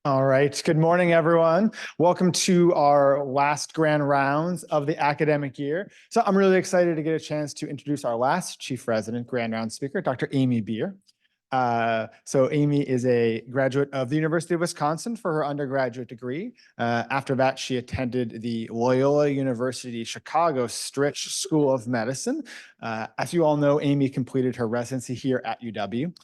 All right. Good morning, everyone. Welcome to our last grand rounds of the academic year. So I'm really excited to get a chance to introduce our last chief resident grand round speaker, Dr. Amy Bier. So Amy is a graduate of the University of Wisconsin for her undergraduate degree. After that, she attended the Loyola University Chicago Stritch School of Medicine. As you all know, Amy completed her residency here at UW.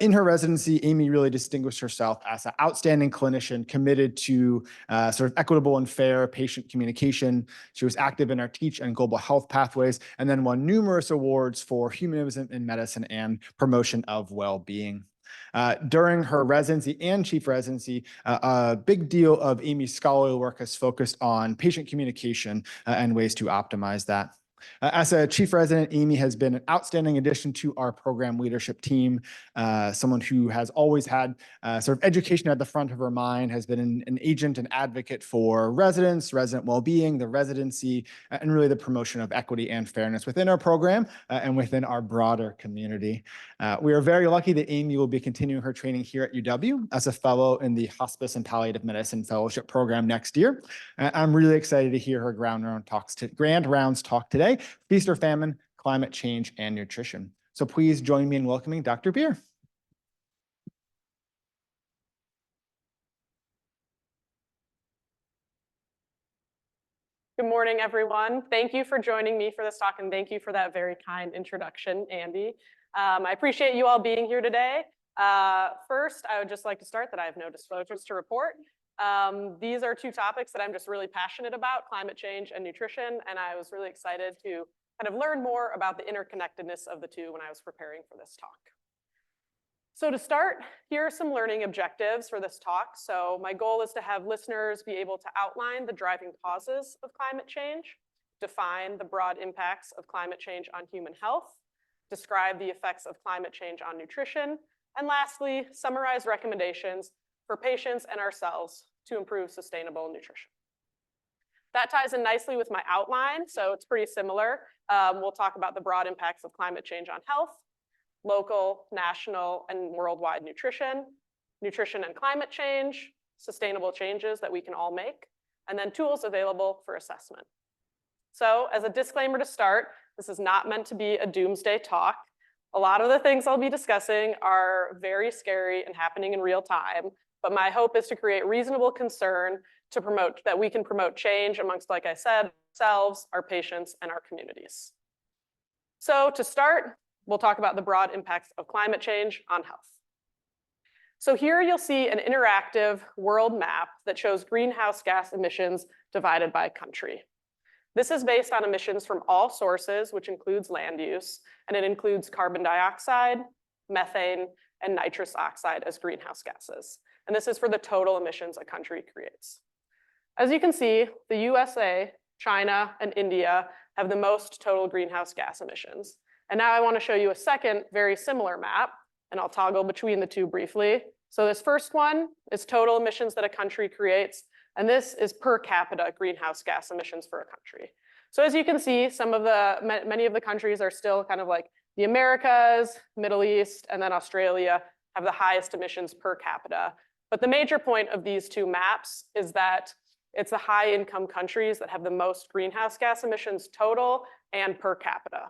In her residency, Amy really distinguished herself as an outstanding clinician committed to sort of equitable and fair patient communication. She was active in our teach and global health pathways, and then won numerous awards for humanism in medicine and promotion of well-being. During her residency and chief residency, a big deal of Amy's scholarly work has focused on patient communication and ways to optimize that. As a chief resident, Amy has been an outstanding addition to our program leadership team, someone who has always had sort of education at the front of her mind, has been an agent and advocate for residents, resident well-being, the residency, and really the promotion of equity and fairness within our program and within our broader community. We are very lucky that Amy will be continuing her training here at UW as a fellow in the Hospice and Palliative Medicine Fellowship Program next year. I'm really excited to hear her grand rounds talk today: feast or famine, climate change, and nutrition. So please join me in welcoming Dr. Bier. Good morning, everyone. Thank you for joining me for this talk, and thank you for that very kind introduction, Andy. I appreciate you all being here today. First, I would just like to start that I have no disclosures to report. These are two topics that I'm just really passionate about: climate change and nutrition, and I was really excited to kind of learn more about the interconnectedness of the two when I was preparing for this talk. So to start, here are some learning objectives for this talk. So my goal is to have listeners be able to outline the driving causes of climate change, define the broad impacts of climate change on human health, describe the effects of climate change on nutrition, and lastly, summarize recommendations for patients and ourselves to improve sustainable nutrition. That ties in nicely with my outline, so it's pretty similar. We'll talk about the broad impacts of climate change on health, local, national, and worldwide nutrition, nutrition and climate change, sustainable changes that we can all make, and then tools available for assessment. So as a disclaimer to start, this is not meant to be a doomsday talk. A lot of the things I'll be discussing are very scary and happening in real time, but my hope is to create reasonable concern to promote that we can promote change amongst, like I said, ourselves, our patients, and our communities. So to start, we'll talk about the broad impacts of climate change on health. So here you'll see an interactive world map that shows greenhouse gas emissions divided by country. This is based on emissions from all sources, which includes land use, and it includes carbon dioxide, methane, and nitrous oxide as greenhouse gases. And this is for the total emissions a country creates. As you can see, the USA, China, and India have the most total greenhouse gas emissions. And now I want to show you a second very similar map, and I'll toggle between the two briefly. So this first one is total emissions that a country creates, and this is per capita greenhouse gas emissions for a country. So as you can see, many of the countries are still kind of like the Americas, Middle East, and then Australia have the highest emissions per capita. But the major point of these two maps is that it's the high-income countries that have the most greenhouse gas emissions total and per capita.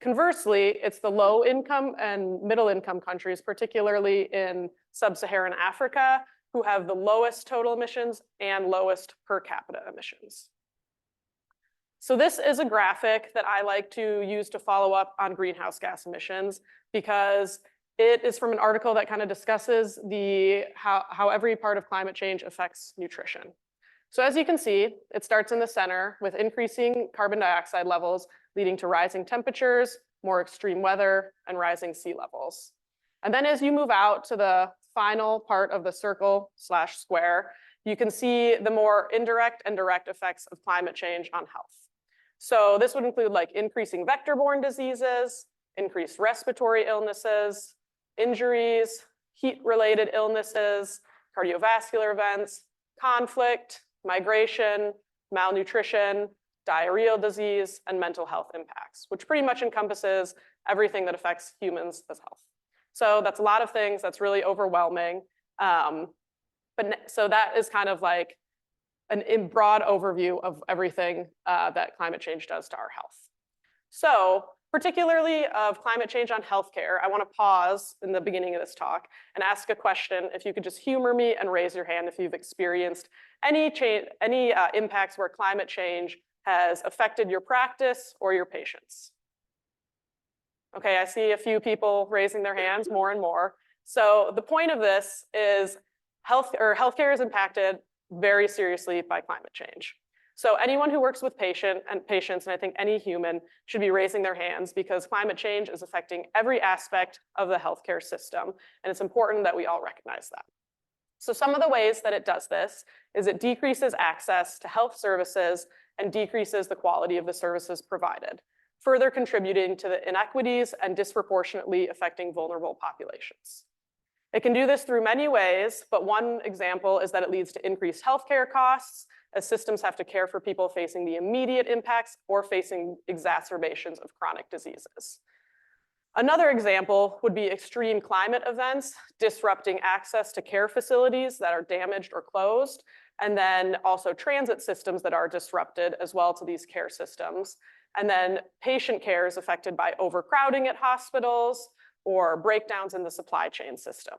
Conversely, it's the low-income and middle-income countries, particularly in sub-Saharan Africa, who have the lowest total emissions and lowest per capita emissions. So this is a graphic that I like to use to follow up on greenhouse gas emissions because it is from an article that kind of discusses how every part of climate change affects nutrition. So as you can see, it starts in the center with increasing carbon dioxide levels leading to rising temperatures, more extreme weather, and rising sea levels. And then as you move out to the final part of the circle/square, you can see the more indirect and direct effects of climate change on health. So this would include like increasing vector-borne diseases, increased respiratory illnesses, injuries, heat-related illnesses, cardiovascular events, conflict, migration, malnutrition, diarrheal disease, and mental health impacts, which pretty much encompasses everything that affects humans as health. So that's a lot of things. That's really overwhelming. So that is kind of like an broad overview of everything that climate change does to our health. So particularly of climate change on healthcare, I want to pause in the beginning of this talk and ask a question. If you could just humor me and raise your hand if you've experienced any impacts where climate change has affected your practice or your patients. Okay, I see a few people raising their hands more and more. So the point of this is healthcare is impacted very seriously by climate change. So anyone who works with patients, and I think any human should be raising their hands because climate change is affecting every aspect of the healthcare system. And it's important that we all recognize that. So some of the ways that it does this is it decreases access to health services and decreases the quality of the services provided, further contributing to the inequities and disproportionately affecting vulnerable populations. It can do this through many ways, but one example is that it leads to increased healthcare costs as systems have to care for people facing the immediate impacts or facing exacerbations of chronic diseases. Another example would be extreme climate events, disrupting access to care facilities that are damaged or closed, and then also transit systems that are disrupted as well to these care systems. And then patient care is affected by overcrowding at hospitals or breakdowns in the supply chain system.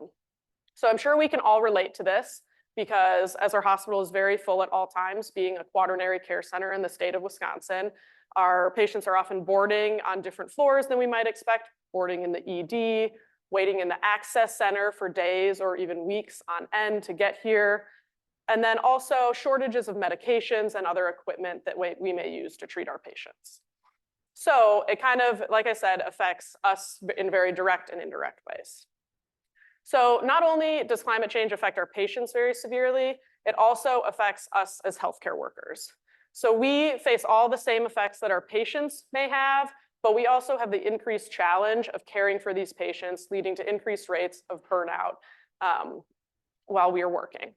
So I'm sure we can all relate to this because as our hospital is very full at all times, being a quaternary care center in the state of Wisconsin, our patients are often boarding on different floors than we might expect, boarding in the ED, waiting in the access center for days or even weeks on end to get here. And then also shortages of medications and other equipment that we may use to treat our patients. So it kind of, like I said, affects us in very direct and indirect ways. So not only does climate change affect our patients very severely, it also affects us as healthcare workers. So we face all the same effects that our patients may have, but we also have the increased challenge of caring for these patients, leading to increased rates of burnout while we are working.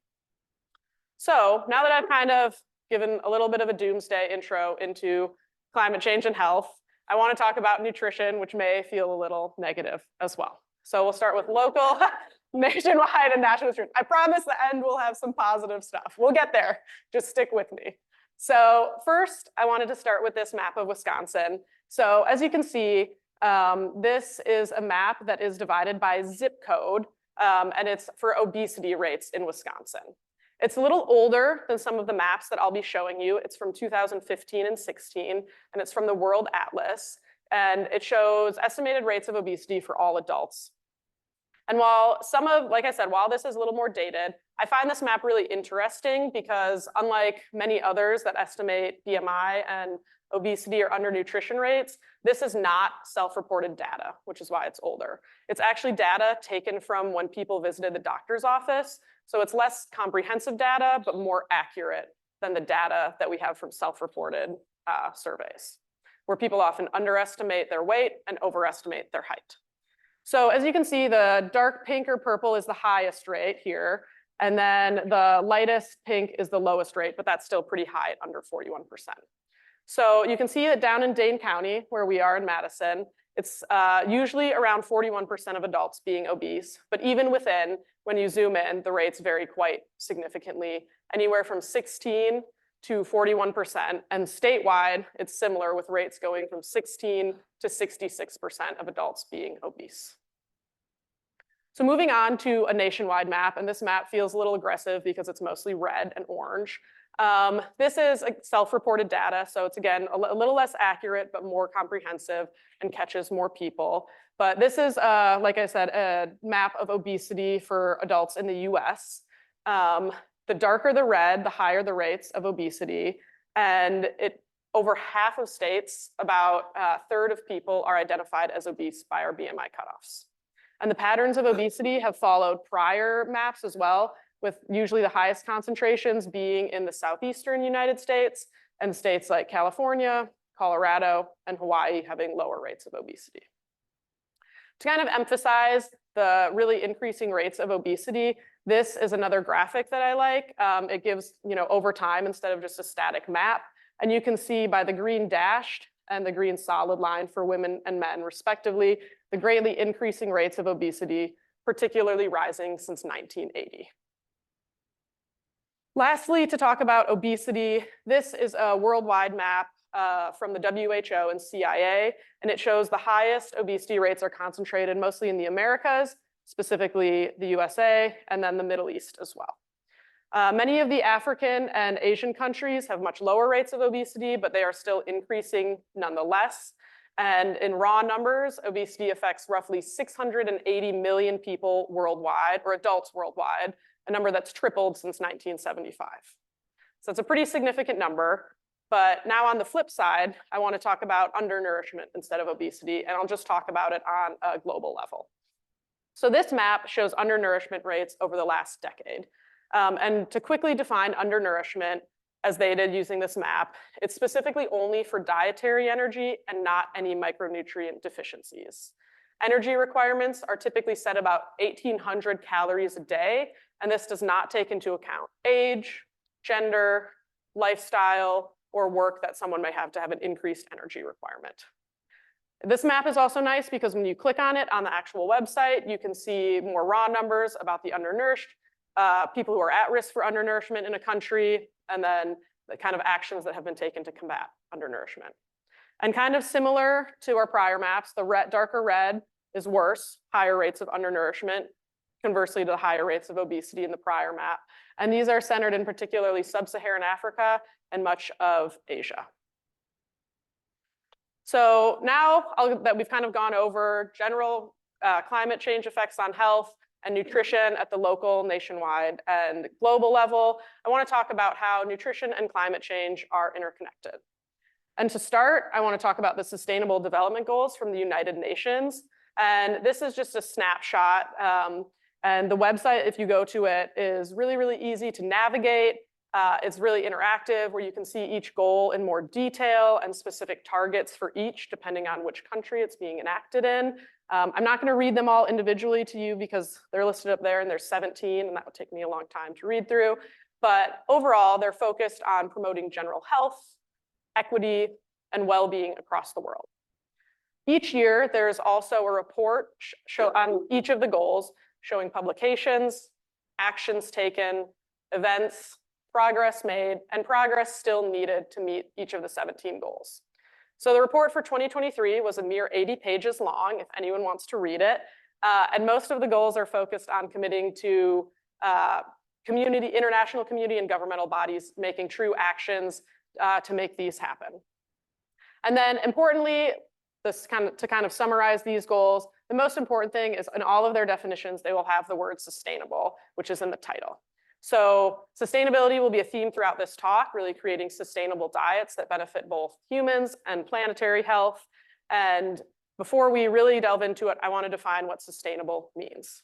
So now that I've kind of given a little bit of a doomsday intro into climate change and health, I want to talk about nutrition, which may feel a little negative as well. So we'll start with local, nationwide, and national nutrition. I promise the end will have some positive stuff. We'll get there. Just stick with me. So first, I wanted to start with this map of Wisconsin. So as you can see, this is a map that is divided by zip code, and it's for obesity rates in Wisconsin. It's a little older than some of the maps that I'll be showing you. It's from 2015 and 16, and it's from the World Atlas. And it shows estimated rates of obesity for all adults. And while like I said, while this is a little more dated, I find this map really interesting because unlike many others that estimate BMI and obesity or undernutrition rates, this is not self-reported data, which is why it's older. It's actually data taken from when people visited the doctor's office. So it's less comprehensive data, but more accurate than the data that we have from self-reported surveys, where people often underestimate their weight and overestimate their height. So as you can see, the dark pink or purple is the highest rate here, and then the lightest pink is the lowest rate, but that's still pretty high at under 41%. So you can see that down in Dane County, where we are in Madison, it's usually around 41% of adults being obese, but even within, when you zoom in, the rates vary quite significantly, anywhere from 16 to 41%, and statewide, it's similar with rates going from 16 to 66% of adults being obese. So moving on to a nationwide map, and this map feels a little aggressive because it's mostly red and orange. This is self-reported data, so it's again a little less accurate, but more comprehensive and catches more people. But this is, like I said, a map of obesity for adults in the US. The darker the red, the higher the rates of obesity. And over half of states, about a third of people are identified as obese by our BMI cutoffs. And the patterns of obesity have followed prior maps as well, with usually the highest concentrations being in the southeastern United States and states like California, Colorado, and Hawaii having lower rates of obesity. To kind of emphasize the really increasing rates of obesity, this is another graphic that I like. It gives, over time instead of just a static map. And you can see by the green dashed and the green solid line for women and men respectively, the greatly increasing rates of obesity, particularly rising since 1980. Lastly, to talk about obesity, this is a worldwide map from the WHO and CIA, and it shows the highest obesity rates are concentrated mostly in the Americas, specifically the USA, and then the Middle East as well. Many of the African and Asian countries have much lower rates of obesity, but they are still increasing nonetheless. And in raw numbers, obesity affects roughly 680 million people worldwide, or adults worldwide, a number that's tripled since 1975. So it's a pretty significant number. But now on the flip side, I want to talk about undernourishment instead of obesity, and I'll just talk about it on a global level. So this map shows undernourishment rates over the last decade. And to quickly define undernourishment, as they did using this map, it's specifically only for dietary energy and not any micronutrient deficiencies. Energy requirements are typically set about 1,800 calories a day, and this does not take into account age, gender, lifestyle, or work that someone may have to have an increased energy requirement. This map is also nice because when you click on it on the actual website, you can see more raw numbers about the undernourished, people who are at risk for undernourishment in a country, and then the kind of actions that have been taken to combat undernourishment. And kind of similar to our prior maps, the darker red is worse, higher rates of undernourishment, conversely to the higher rates of obesity in the prior map. And these are centered in particularly sub-Saharan Africa and much of Asia. So now that we've kind of gone over general climate change effects on health and nutrition at the local, nationwide, and global level, I want to talk about how nutrition and climate change are interconnected. And to start, I want to talk about the Sustainable Development Goals from the United Nations. And this is just a snapshot. And the website, if you go to it, is really, really easy to navigate. It's really interactive, where you can see each goal in more detail and specific targets for each, depending on which country it's being enacted in. I'm not going to read them all individually to you because they're listed up there and there's 17, and that would take me a long time to read through. But overall, they're focused on promoting general health, equity, and well-being across the world. Each year, there's also a report on each of the goals showing publications, actions taken, events, progress made, and progress still needed to meet each of the 17 goals. So the report for 2023 was a mere 80 pages long, if anyone wants to read it. And most of the goals are focused on committing to international community and governmental bodies making true actions to make these happen. And then importantly, to kind of summarize these goals, the most important thing is in all of their definitions, they will have the word sustainable, which is in the title. So sustainability will be a theme throughout this talk, really creating sustainable diets that benefit both humans and planetary health. And before we really delve into it, I want to define what sustainable means.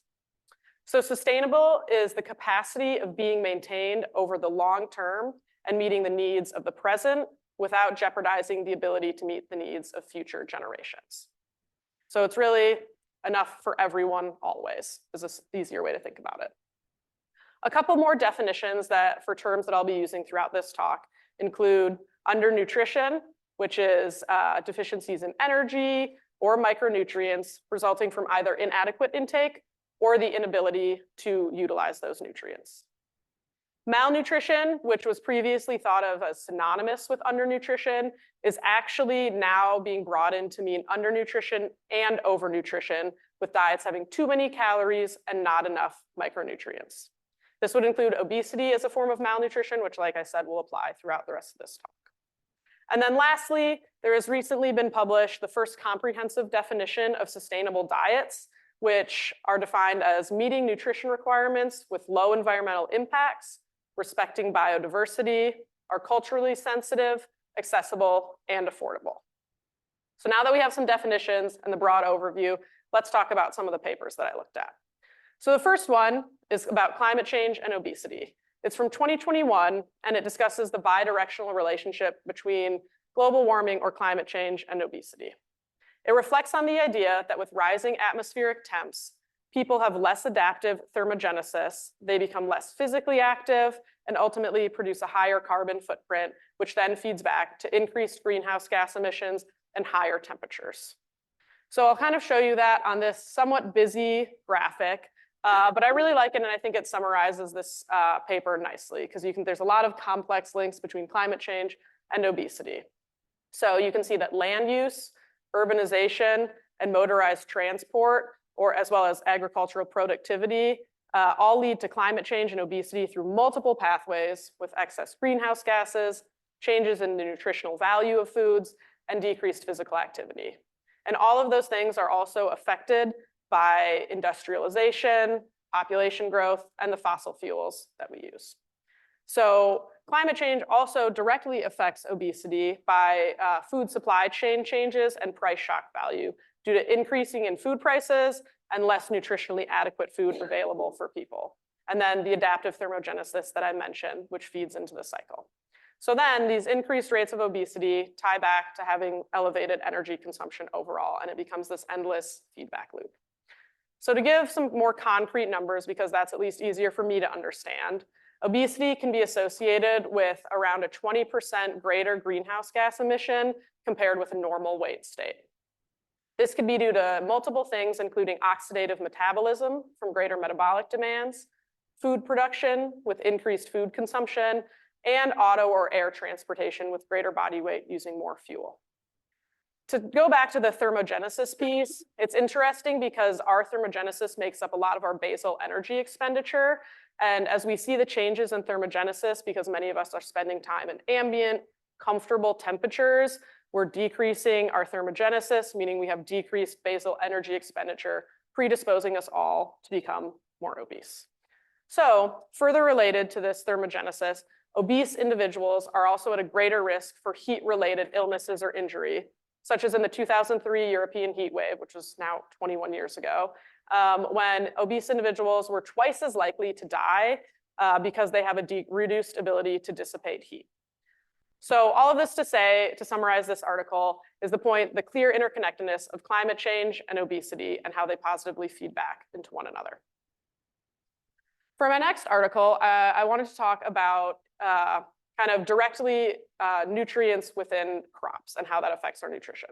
So sustainable is the capacity of being maintained over the long term and meeting the needs of the present without jeopardizing the ability to meet the needs of future generations. So it's really enough for everyone always, is an easier way to think about it. A couple more definitions for terms that I'll be using throughout this talk include undernutrition, which is deficiencies in energy or micronutrients resulting from either inadequate intake or the inability to utilize those nutrients. Malnutrition, which was previously thought of as synonymous with undernutrition, is actually now being brought in to mean undernutrition and overnutrition, with diets having too many calories and not enough micronutrients. This would include obesity as a form of malnutrition, which, like I said, will apply throughout the rest of this talk. And then lastly, there has recently been published the first comprehensive definition of sustainable diets, which are defined as meeting nutrition requirements with low environmental impacts, respecting biodiversity, are culturally sensitive, accessible, and affordable. So now that we have some definitions and the broad overview, let's talk about some of the papers that I looked at. So the first one is about climate change and obesity. It's from 2021, and it discusses the bidirectional relationship between global warming or climate change and obesity. It reflects on the idea that with rising atmospheric temps, people have less adaptive thermogenesis, they become less physically active, and ultimately produce a higher carbon footprint, which then feeds back to increased greenhouse gas emissions and higher temperatures. So I'll kind of show you that on this somewhat busy graphic. But I really like it, and I think it summarizes this paper nicely, because there's a lot of complex links between climate change and obesity. So you can see that land use, urbanization, and motorized transport, or as well as agricultural productivity, all lead to climate change and obesity through multiple pathways, with excess greenhouse gases, changes in the nutritional value of foods, and decreased physical activity. And all of those things are also affected by industrialization, population growth, and the fossil fuels that we use. So climate change also directly affects obesity by food supply chain changes and price shock value due to increasing in food prices and less nutritionally adequate food available for people. And then the adaptive thermogenesis that I mentioned, which feeds into the cycle. So then these increased rates of obesity tie back to having elevated energy consumption overall, and it becomes this endless feedback loop. So to give some more concrete numbers, because that's at least easier for me to understand, obesity can be associated with around a 20% greater greenhouse gas emission compared with a normal weight state. This could be due to multiple things, including oxidative metabolism from greater metabolic demands, food production with increased food consumption, and auto or air transportation with greater body weight using more fuel. To go back to the thermogenesis piece, it's interesting because our thermogenesis makes up a lot of our basal energy expenditure. And as we see the changes in thermogenesis, because many of us are spending time in ambient, comfortable temperatures, we're decreasing our thermogenesis, meaning we have decreased basal energy expenditure, predisposing us all to become more obese. So further related to this thermogenesis, obese individuals are also at a greater risk for heat-related illnesses or injury, such as in the 2003 European heat wave, which was now 21 years ago, when obese individuals were twice as likely to die because they have a reduced ability to dissipate heat. So all of this to say, to summarize this article, is the point, the clear interconnectedness of climate change and obesity and how they positively feed back into one another. For my next article, I wanted to talk about kind of directly nutrients within crops and how that affects our nutrition.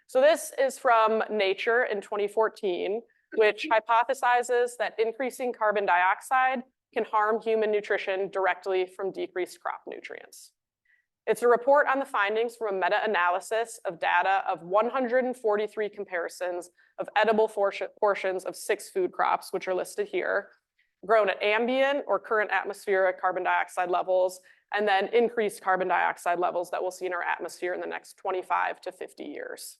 So this is from Nature in 2014, which hypothesizes that increasing carbon dioxide can harm human nutrition directly from decreased crop nutrients. It's a report on the findings from a meta-analysis of data of 143 comparisons of edible portions of 6 food crops, which are listed here, grown at ambient or current atmospheric carbon dioxide levels, and then increased carbon dioxide levels that we'll see in our atmosphere in the next 25 to 50 years.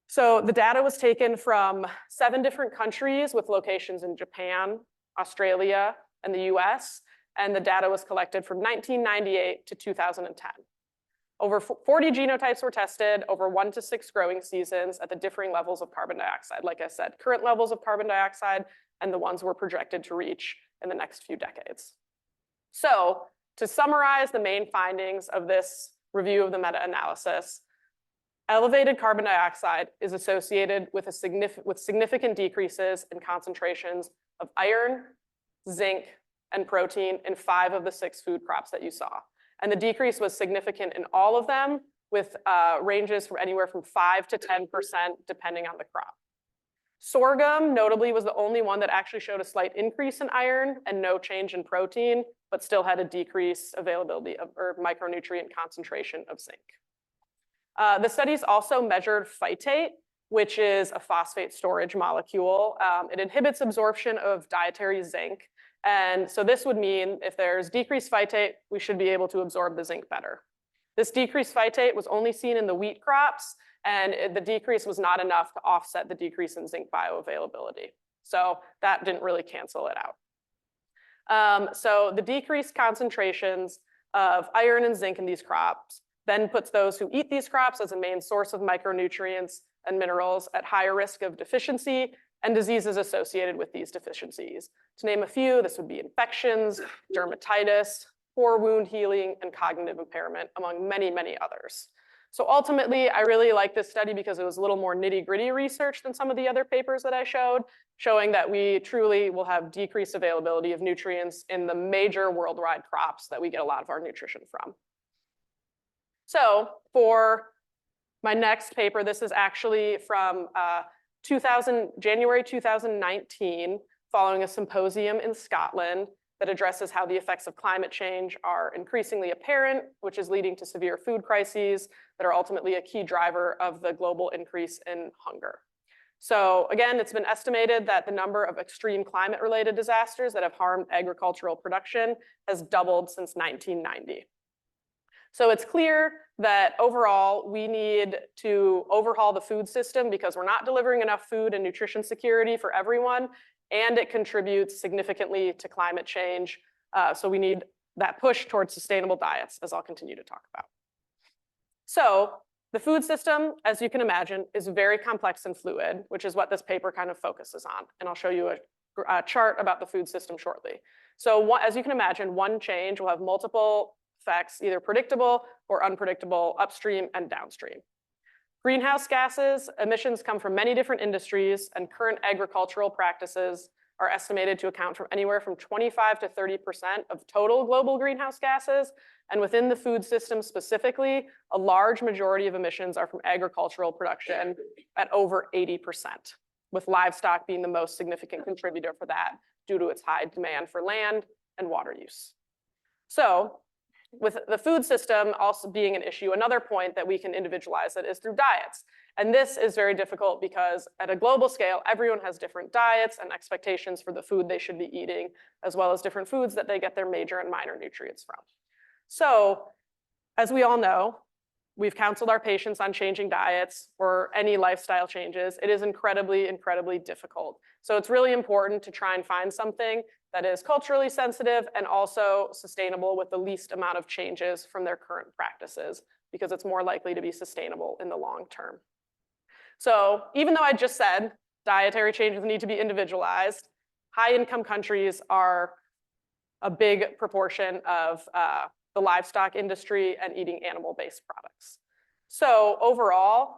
So the data was taken from 7 different countries with locations in Japan, Australia, and the US, and the data was collected from 1998 to 2010. Over 40 genotypes were tested over 1 to 6 growing seasons at the differing levels of carbon dioxide. Like I said, current levels of carbon dioxide and the ones we're projected to reach in the next few decades. So to summarize the main findings of this review of the meta-analysis, elevated carbon dioxide is associated with significant decreases in concentrations of iron, zinc, and protein in 5 of the 6 food crops that you saw. And the decrease was significant in all of them, with ranges from anywhere from 5 to 10% depending on the crop. Sorghum, notably, was the only one that actually showed a slight increase in iron and no change in protein, but still had a decreased availability of or micronutrient concentration of zinc. The studies also measured phytate, which is a phosphate storage molecule. It inhibits absorption of dietary zinc. And so this would mean if there's decreased phytate, we should be able to absorb the zinc better. This decreased phytate was only seen in the wheat crops, and the decrease was not enough to offset the decrease in zinc bioavailability. So that didn't really cancel it out. So the decreased concentrations of iron and zinc in these crops then puts those who eat these crops as a main source of micronutrients and minerals at higher risk of deficiency and diseases associated with these deficiencies. To name a few, this would be infections, dermatitis, poor wound healing, and cognitive impairment, among many, many others. So ultimately, I really like this study because it was a little more nitty-gritty research than some of the other papers that I showed, showing that we truly will have decreased availability of nutrients in the major worldwide crops that we get a lot of our nutrition from. So for my next paper, this is actually from January 2019 following a symposium in Scotland that addresses how the effects of climate change are increasingly apparent, which is leading to severe food crises that are ultimately a key driver of the global increase in hunger. So again, it's been estimated that the number of extreme climate-related disasters that have harmed agricultural production has doubled since 1990. So it's clear that overall we need to overhaul the food system because we're not delivering enough food and nutrition security for everyone, and it contributes significantly to climate change. So we need that push towards sustainable diets, as I'll continue to talk about. So the food system, as you can imagine, is very complex and fluid, which is what this paper kind of focuses on. And I'll show you a chart about the food system shortly. So as you can imagine, one change will have multiple effects, either predictable or unpredictable, upstream and downstream. Greenhouse gases emissions come from many different industries, and current agricultural practices are estimated to account for anywhere from 25 to 30% of total global greenhouse gases. And within the food system specifically, a large majority of emissions are from agricultural production at over 80%, with livestock being the most significant contributor for that due to its high demand for land and water use. So with the food system also being an issue, another point that we can individualize it is through diets. And this is very difficult because at a global scale, everyone has different diets and expectations for the food they should be eating, as well as different foods that they get their major and minor nutrients from. So as we all know, we've counseled our patients on changing diets or any lifestyle changes. It is incredibly, incredibly difficult. So it's really important to try and find something that is culturally sensitive and also sustainable with the least amount of changes from their current practices, because it's more likely to be sustainable in the long term. So even though I just said dietary changes need to be individualized, high-income countries are a big proportion of the livestock industry and eating animal-based products. So overall,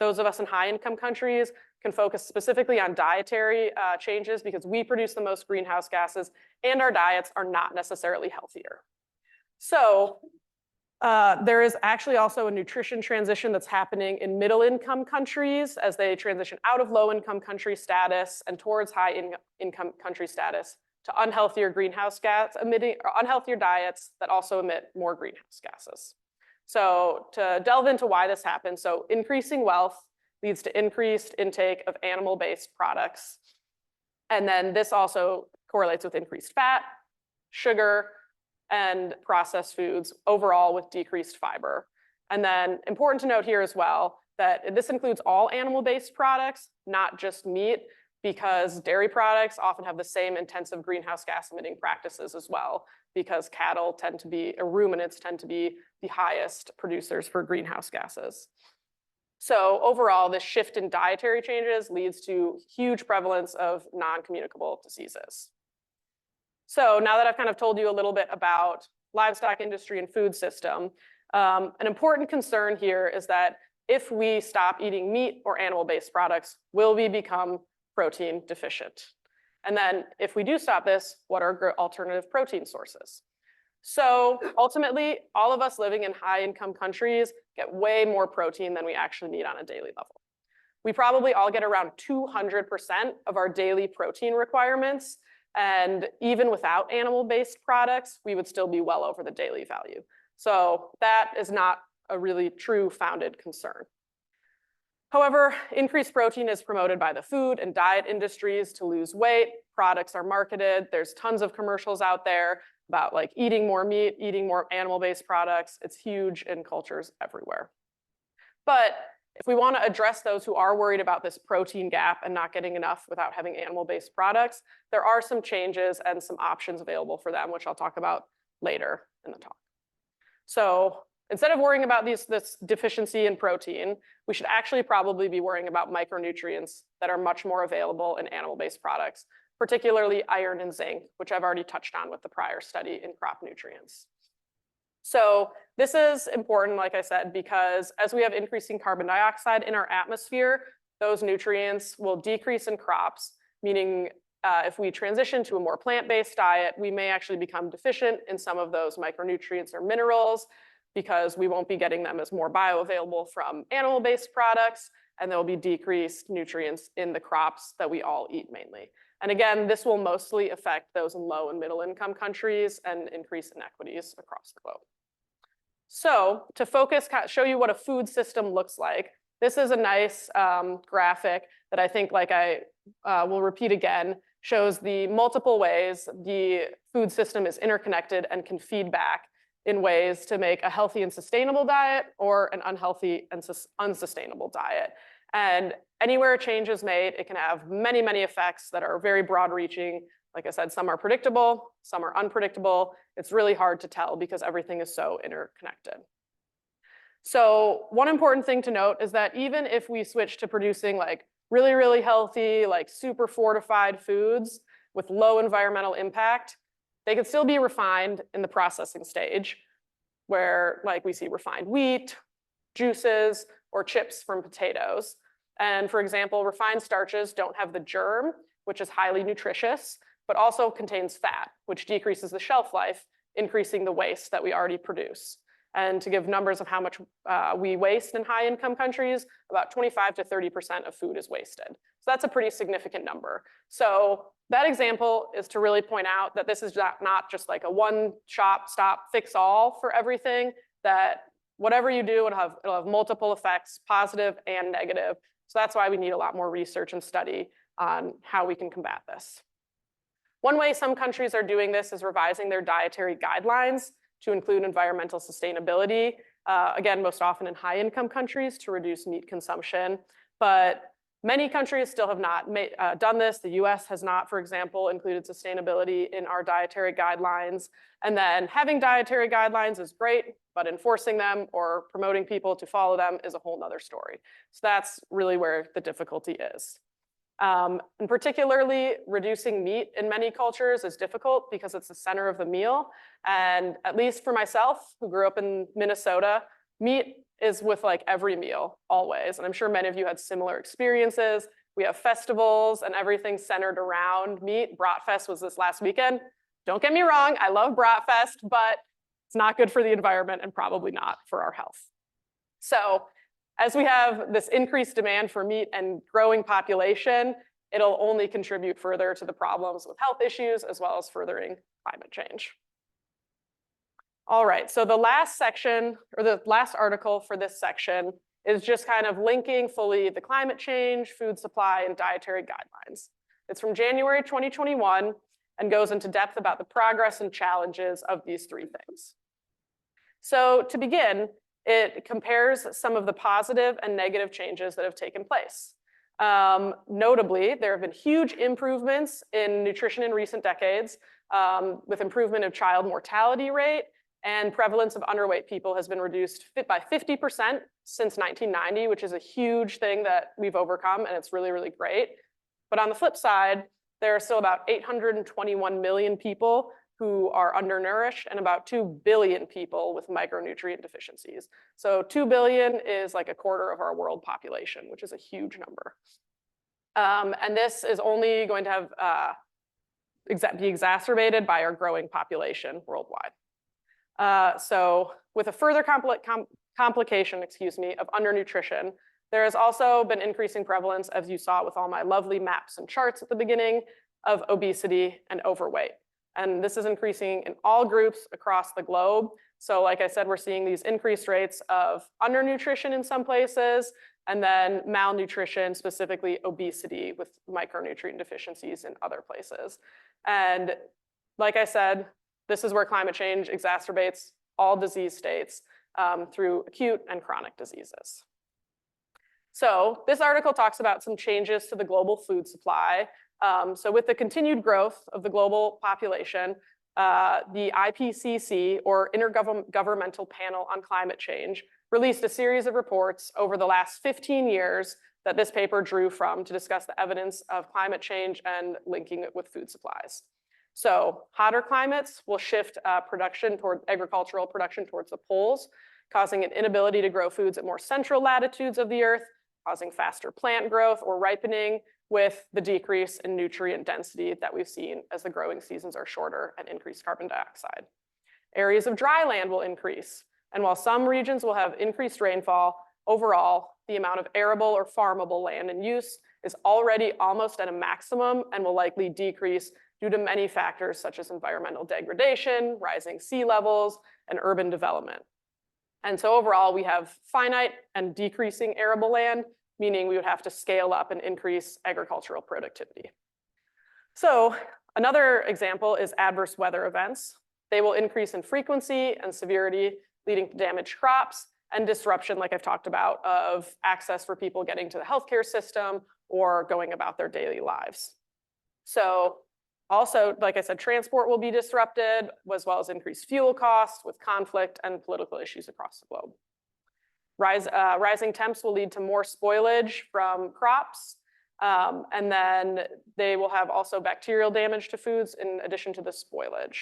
those of us in high-income countries can focus specifically on dietary changes because we produce the most greenhouse gases and our diets are not necessarily healthier. So there is actually also a nutrition transition that's happening in middle-income countries as they transition out of low-income country status and towards high-income country status to unhealthier greenhouse gas emitting, or unhealthier diets that also emit more greenhouse gases. So to delve into why this happens, so increasing wealth leads to increased intake of animal-based products. And then this also correlates with increased fat, sugar, and processed foods, overall with decreased fiber. And then important to note here as well that this includes all animal-based products, not just meat, because dairy products often have the same intensive greenhouse gas emitting practices as well, because cattle tend to be, or ruminants tend to be the highest producers for greenhouse gases. So overall, this shift in dietary changes leads to huge prevalence of non-communicable diseases. So now that I've kind of told you a little bit about livestock industry and food system, an important concern here is that if we stop eating meat or animal-based products, will we become protein deficient? And then if we do stop this, what are alternative protein sources? So ultimately, all of us living in high-income countries get way more protein than we actually need on a daily level. We probably all get around 200% of our daily protein requirements, and even without animal-based products, we would still be well over the daily value. So that is not a really true founded concern. However, increased protein is promoted by the food and diet industries to lose weight. Products are marketed. There's tons of commercials out there about like eating more meat, eating more animal-based products. It's huge in cultures everywhere. But if we want to address those who are worried about this protein gap and not getting enough without having animal-based products, there are some changes and some options available for them, which I'll talk about later in the talk. So instead of worrying about this deficiency in protein, we should actually probably be worrying about micronutrients that are much more available in animal-based products, particularly iron and zinc, which I've already touched on with the prior study in crop nutrients. So this is important, like I said, because as we have increasing carbon dioxide in our atmosphere, those nutrients will decrease in crops, meaning if we transition to a more plant-based diet, we may actually become deficient in some of those micronutrients or minerals because we won't be getting them as more bioavailable from animal-based products, and there will be decreased nutrients in the crops that we all eat mainly. And again, this will mostly affect those in low and middle income countries and increase inequities across the globe. So to focus, show you what a food system looks like, this is a nice graphic that I think, like I will repeat again, shows the multiple ways the food system is interconnected and can feed back in ways to make a healthy and sustainable diet or an unhealthy and unsustainable diet. And anywhere a change is made, it can have many, many effects that are very broad-reaching. Like I said, some are predictable, some are unpredictable. It's really hard to tell because everything is so interconnected. So one important thing to note is that even if we switch to producing like really, really healthy, like super fortified foods with low environmental impact, they can still be refined in the processing stage, where like we see refined wheat, juices, or chips from potatoes. And for example, refined starches don't have the germ, which is highly nutritious, but also contains fat, which decreases the shelf life, increasing the waste that we already produce. And to give numbers of how much we waste in high income countries, about 25 to 30% of food is wasted. So that's a pretty significant number. So that example is to really point out that this is not just like a one-shop stop fix all for everything, that whatever you do, it'll have multiple effects, positive and negative. So that's why we need a lot more research and study on how we can combat this. One way some countries are doing this is revising their dietary guidelines to include environmental sustainability, again, most often in high-income countries to reduce meat consumption. But many countries still have not done this. The US has not, for example, included sustainability in our dietary guidelines. And then having dietary guidelines is great, but enforcing them or promoting people to follow them is a whole nother story. So that's really where the difficulty is. And particularly, reducing meat in many cultures is difficult because it's the center of the meal. And at least for myself, who grew up in Minnesota, meat is with like every meal, always. And I'm sure many of you had similar experiences. We have festivals and everything centered around meat. Bratfest was this last weekend. Don't get me wrong, I love Bratfest, but it's not good for the environment and probably not for our health. So as we have this increased demand for meat and growing population, it'll only contribute further to the problems with health issues as well as furthering climate change. All right, so the last section, or the last article for this section, is just kind of linking fully the climate change, food supply, and dietary guidelines. It's from January 2021 and goes into depth about the progress and challenges of these three things. So to begin, it compares some of the positive and negative changes that have taken place. Notably, there have been huge improvements in nutrition in recent decades, with improvement of child mortality rate, and prevalence of underweight people has been reduced by 50% since 1990, which is a huge thing that we've overcome, and it's really, really great. But on the flip side, there are still about 821 million people who are undernourished and about 2 billion people with micronutrient deficiencies. So 2 billion is like a quarter of our world population, which is a huge number. And this is only going to have be exacerbated by our growing population worldwide. So with a further complication, of undernutrition, there has also been increasing prevalence, as you saw with all my lovely maps and charts at the beginning, of obesity and overweight. And this is increasing in all groups across the globe. So like I said, we're seeing these increased rates of undernutrition in some places, and then malnutrition, specifically obesity with micronutrient deficiencies in other places. And like I said, this is where climate change exacerbates all disease states through acute and chronic diseases. So this article talks about some changes to the global food supply. So with the continued growth of the global population, the IPCC, or Intergovernmental Panel on Climate Change, released a series of reports over the last 15 years that this paper drew from to discuss the evidence of climate change and linking it with food supplies. So hotter climates will shift agricultural production towards the poles, causing an inability to grow foods at more central latitudes of the Earth, causing faster plant growth or ripening, with the decrease in nutrient density that we've seen as the growing seasons are shorter and increased carbon dioxide. Areas of dry land will increase, and while some regions will have increased rainfall, overall, the amount of arable or farmable land in use is already almost at a maximum and will likely decrease due to many factors such as environmental degradation, rising sea levels, and urban development. And so overall, we have finite and decreasing arable land, meaning we would have to scale up and increase agricultural productivity. So another example is adverse weather events. They will increase in frequency and severity, leading to damaged crops and disruption, like I've talked about, of access for people getting to the healthcare system or going about their daily lives. So also, like I said, transport will be disrupted, as well as increased fuel costs with conflict and political issues across the globe. Rising temps will lead to more spoilage from crops, and then they will have also bacterial damage to foods in addition to the spoilage.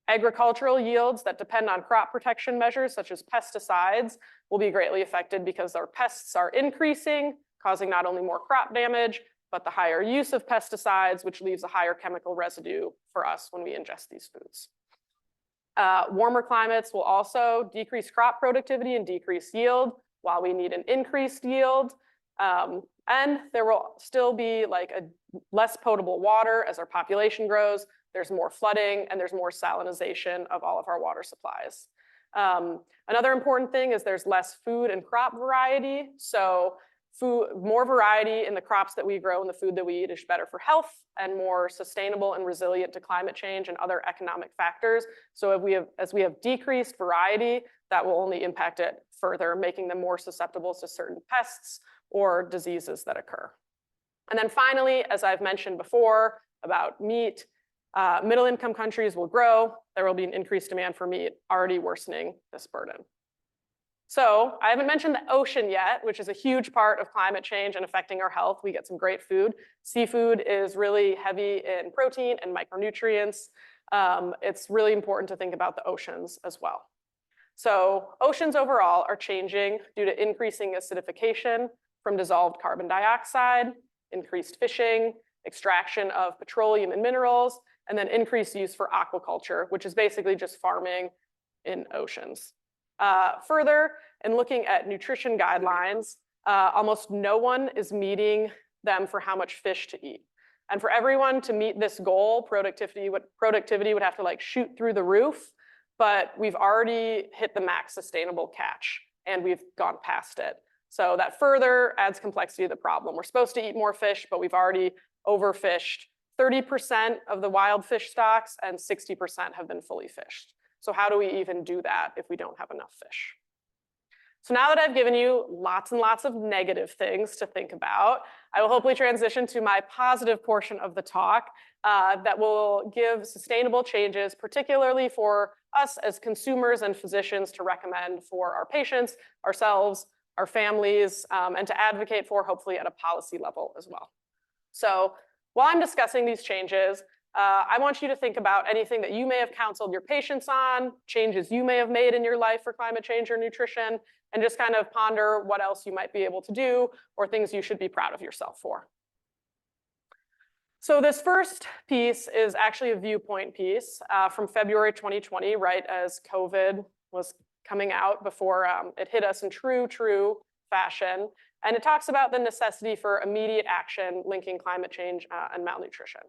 Agricultural yields that depend on crop protection measures, such as pesticides, will be greatly affected because our pests are increasing, causing not only more crop damage, but the higher use of pesticides, which leaves a higher chemical residue for us when we ingest these foods. Warmer climates will also decrease crop productivity and decrease yield, while we need an increased yield. And there will still be like a less potable water as our population grows. There's more flooding and there's more salinization of all of our water supplies. Another important thing is there's less food and crop variety. So more variety in the crops that we grow and the food that we eat is better for health and more sustainable and resilient to climate change and other economic factors. So as we have decreased variety, that will only impact it further, making them more susceptible to certain pests or diseases that occur. And then finally, as I've mentioned before about meat, middle-income countries will grow. There will be an increased demand for meat, already worsening this burden. So I haven't mentioned the ocean yet, which is a huge part of climate change and affecting our health. We get some great food. Seafood is really heavy in protein and micronutrients. It's really important to think about the oceans as well. So oceans overall are changing due to increasing acidification from dissolved carbon dioxide, increased fishing, extraction of petroleum and minerals, and then increased use for aquaculture, which is basically just farming in oceans. Further, in looking at nutrition guidelines, almost no one is meeting them for how much fish to eat. And for everyone to meet this goal, productivity would have to like shoot through the roof, but we've already hit the max sustainable catch and we've gone past it. So that further adds complexity to the problem. We're supposed to eat more fish, but we've already overfished 30% of the wild fish stocks and 60% have been fully fished. So how do we even do that if we don't have enough fish? So now that I've given you lots and lots of negative things to think about, I will hopefully transition to my positive portion of the talk that will give sustainable changes, particularly for us as consumers and physicians to recommend for our patients, ourselves, our families, and to advocate for hopefully at a policy level as well. So while I'm discussing these changes, I want you to think about anything that you may have counseled your patients on, changes you may have made in your life for climate change or nutrition, and just kind of ponder what else you might be able to do or things you should be proud of yourself for. So this first piece is actually a viewpoint piece from February 2020, right as COVID was coming out before it hit us in true fashion. And it talks about the necessity for immediate action linking climate change and malnutrition.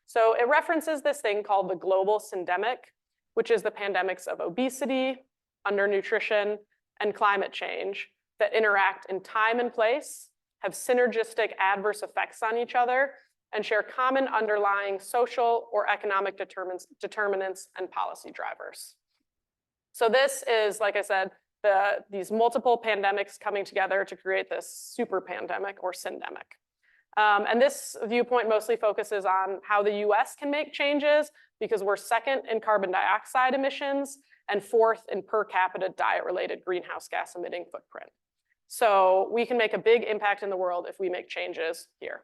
So it references this thing called the global syndemic, which is the pandemics of obesity, undernutrition, and climate change that interact in time and place, have synergistic adverse effects on each other, and share common underlying social or economic determinants and policy drivers. So this is, like I said, these multiple pandemics coming together to create this super pandemic or syndemic. And this viewpoint mostly focuses on how the US can make changes because we're second in carbon dioxide emissions and fourth in per capita diet-related greenhouse gas emitting footprint. So we can make a big impact in the world if we make changes here.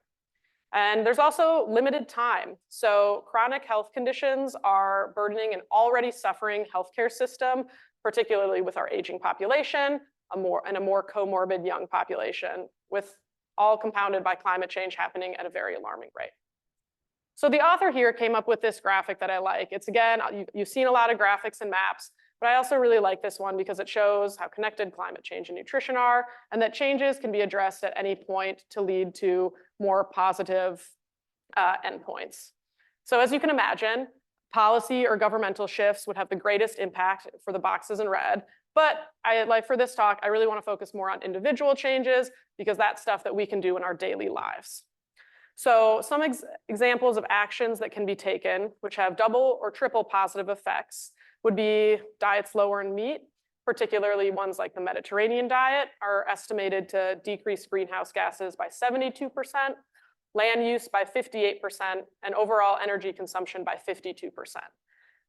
And there's also limited time. So chronic health conditions are burdening an already suffering healthcare system, particularly with our aging population and a more comorbid young population, with all compounded by climate change happening at a very alarming rate. So the author here came up with this graphic that I like. It's again, you've seen a lot of graphics and maps. But I also really like this one because it shows how connected climate change and nutrition are, and that changes can be addressed at any point to lead to more positive endpoints. So as you can imagine, policy or governmental shifts would have the greatest impact for the boxes in red. But for this talk, I really want to focus more on individual changes because that's stuff that we can do in our daily lives. So some examples of actions that can be taken, which have double or triple positive effects, would be diets lower in meat, particularly ones like the Mediterranean diet, are estimated to decrease greenhouse gases by 72%, land use by 58%, and overall energy consumption by 52%.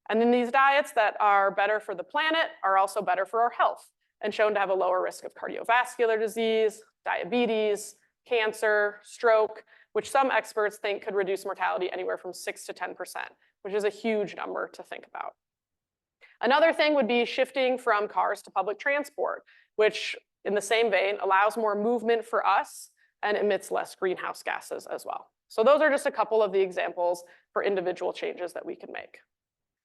And then these diets that are better for the planet are also better for our health and shown to have a lower risk of cardiovascular disease, diabetes, cancer, stroke, which some experts think could reduce mortality anywhere from 6 to 10%, which is a huge number to think about. Another thing would be shifting from cars to public transport, which in the same vein allows more movement for us and emits less greenhouse gases as well. So those are just a couple of the examples for individual changes that we can make.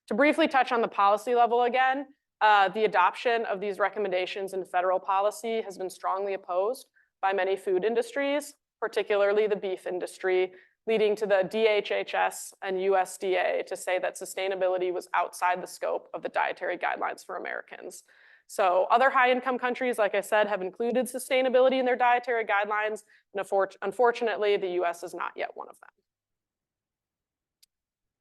To briefly touch on the policy level again, the adoption of these recommendations in federal policy has been strongly opposed by many food industries, particularly the beef industry, leading to the DHHS and USDA to say that sustainability was outside the scope of the dietary guidelines for Americans. So other high-income countries, like I said, have included sustainability in their dietary guidelines, and unfortunately, the US is not yet one of them.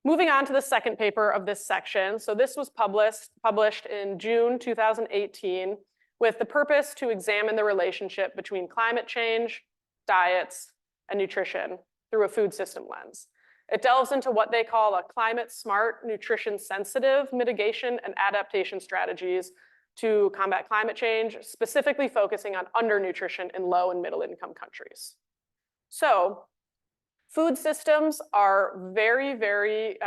Moving on to the second paper of this section. So this was published in June 2018 with the purpose to examine the relationship between climate change, diets, and nutrition through a food system lens. It delves into what they call a climate-smart, nutrition-sensitive mitigation and adaptation strategies to combat climate change, specifically focusing on undernutrition in low and middle-income countries. So food systems are very, very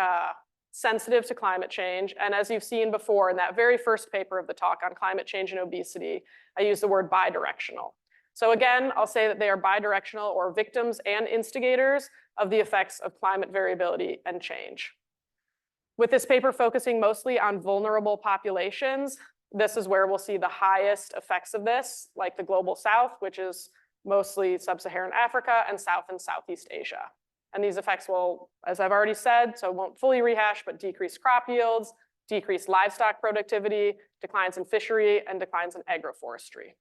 sensitive to climate change. And as you've seen before in that very first paper of the talk on climate change and obesity, I use the word bidirectional. So again, I'll say that they are bidirectional or victims and instigators of the effects of climate variability and change. With this paper focusing mostly on vulnerable populations, this is where we'll see the highest effects of this, like the global south, which is mostly sub-Saharan Africa and South and Southeast Asia. And these effects will, as I've already said, so won't fully rehash, but decrease crop yields, decrease livestock productivity, declines in fishery, and declines in agroforestry.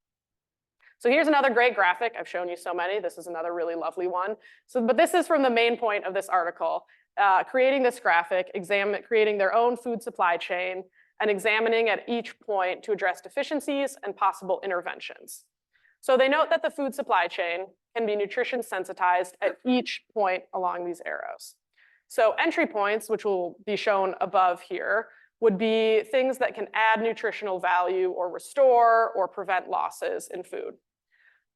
So here's another great graphic. I've shown you so many. This is another really lovely one. But this is from the main point of this article, creating this graphic, creating their own food supply chain, and examining at each point to address deficiencies and possible interventions. So they note that the food supply chain can be nutrition sensitized at each point along these arrows. So entry points, which will be shown above here, would be things that can add nutritional value or restore or prevent losses in food.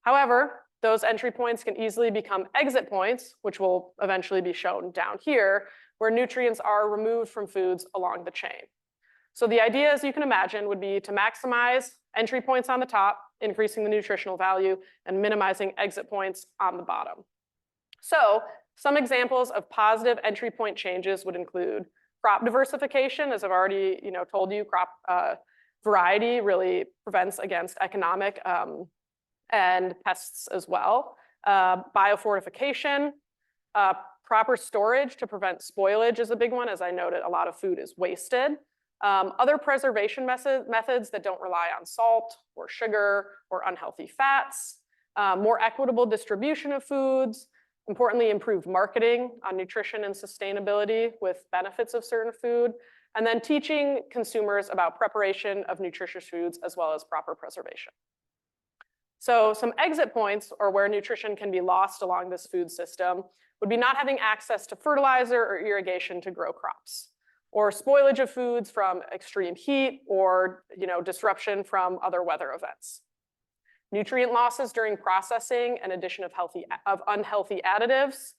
However, those entry points can easily become exit points, which will eventually be shown down here, where nutrients are removed from foods along the chain. So the idea, as you can imagine, would be to maximize entry points on the top, increasing the nutritional value, and minimizing exit points on the bottom. So some examples of positive entry point changes would include crop diversification. As I've already told you, crop variety really prevents against economic and pests as well. Biofortification, proper storage to prevent spoilage is a big one. As I noted, a lot of food is wasted. Other preservation methods that don't rely on salt or sugar or unhealthy fats, more equitable distribution of foods, importantly, improved marketing on nutrition and sustainability with benefits of certain food, and then teaching consumers about preparation of nutritious foods as well as proper preservation. So some exit points, or where nutrition can be lost along this food system, would be not having access to fertilizer or irrigation to grow crops, or spoilage of foods from extreme heat, or disruption from other weather events. Nutrient losses during processing and addition of unhealthy additives,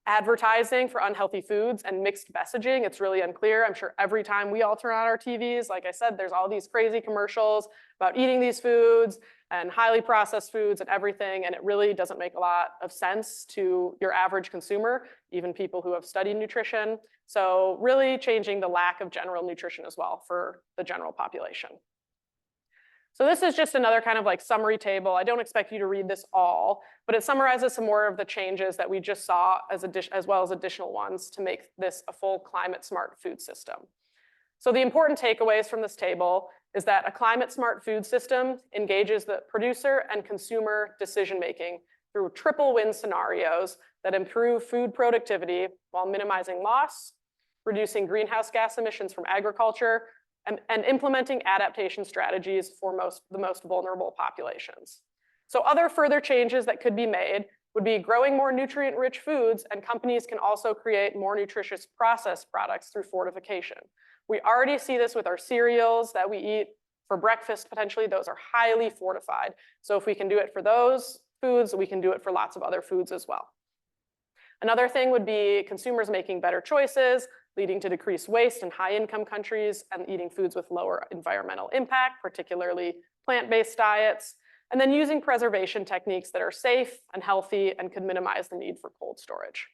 Advertising for unhealthy foods and mixed messaging, it's really unclear. I'm sure every time we all turn on our TVs, like I said, there's all these crazy commercials about eating these foods and highly processed foods and everything, and it really doesn't make a lot of sense to your average consumer, even people who have studied nutrition. So really changing the lack of general nutrition as well for the general population. So this is just another kind of like summary table. I don't expect you to read this all, but it summarizes some more of the changes that we just saw as well as additional ones to make this a full climate smart food system. So the important takeaways from this table is that a climate smart food system engages the producer and consumer decision-making through triple win scenarios that improve food productivity while minimizing loss, reducing greenhouse gas emissions from agriculture, and implementing adaptation strategies for the most vulnerable populations. So other further changes that could be made would be growing more nutrient-rich foods, and companies can also create more nutritious processed products through fortification. We already see this with our cereals that we eat for breakfast, potentially. Those are highly fortified. So if we can do it for those foods, we can do it for lots of other foods as well. Another thing would be consumers making better choices, leading to decreased waste in high-income countries and eating foods with lower environmental impact, particularly plant-based diets, and then using preservation techniques that are safe and healthy and could minimize the need for cold storage.